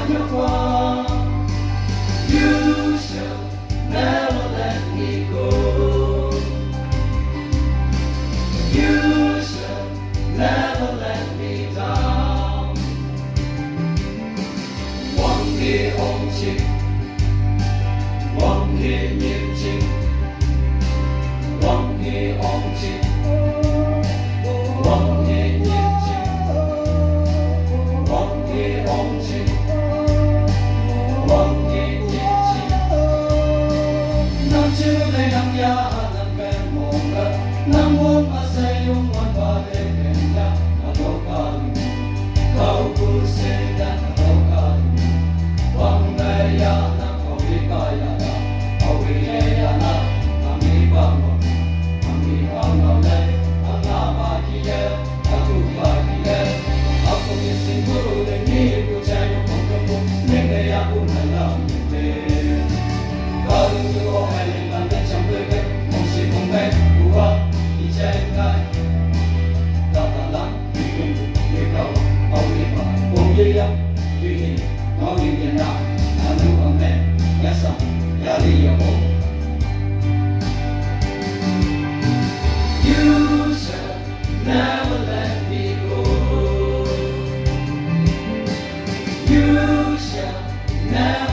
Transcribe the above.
your far. You shall never let me go. You shall never let me down. One day ôm chim, one day nhịp chim, one day ôm chim, one day nhịp chim, one day ôm chim, one day nhịp chim. Nắng chiều đây nắng ya nắng bên mông đất, nắng hôm ở say yung quan ba để bên ya nắng cao cao cu se ya nắng cao wang đây ya nắng cao đi cao ya na cao đi ya na ami bang ngau đây anga ba ki ya aku ba ki ya aku ni sin guru de ni ku cha yo kong kong ne ne ya ku na la me cao du o hai le lan de cham de ke mong si mong me ku ba ki cha ngai ta ta lan ki ku ni cao au ni ba bong ye ya ki ni ngau ni ya na anu ba me ya sa ya li ya mo. You shall never let me go. You shall never